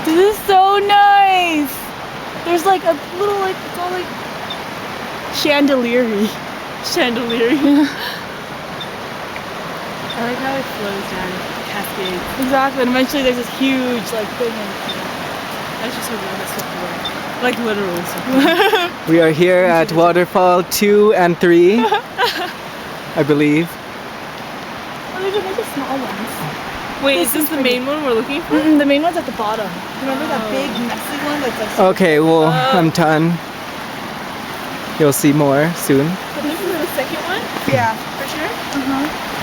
This is so nice. There's like a little like it's all like chandelier-y. Chandelier. I like how it flows down, cascades. Exactly, and eventually there's this huge like thing. That's just a really swift away. Like literally swift. We are here at Waterfall 2 and 3, I believe. Oh, there's a bunch of small ones. Wait, is this the main one we're looking for? The main one's at the bottom. Remember that big messy one that's like. Okay, well, I'm done. You'll see more soon. This is the second one? Yeah. For sure? Uh huh.